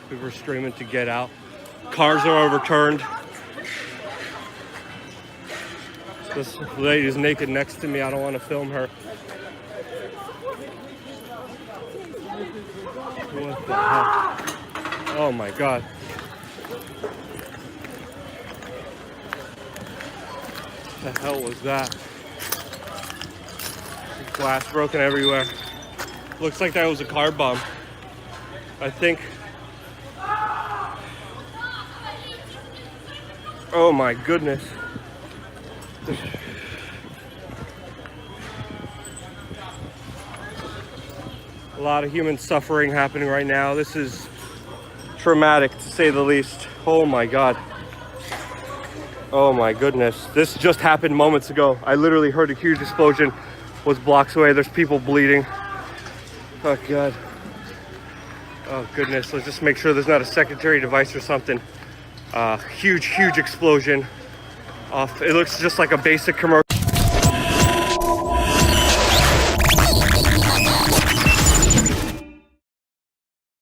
People are screaming to get out. Cars are overturned. This lady is naked next to me. I don't want to film her. What the hell? Oh my God. What the hell was that? Glass broken everywhere. Looks like that was a car bomb. I think. Oh my goodness. A lot of human suffering happening right now. This is traumatic to say the least. Oh my God. Oh my goodness. This just happened moments ago. I literally heard a huge explosion, was blocks away. There's people bleeding. Oh God. Oh goodness. Let's just make sure there's not a secondary device or something. Huge explosion. It looks just like a basic commercial.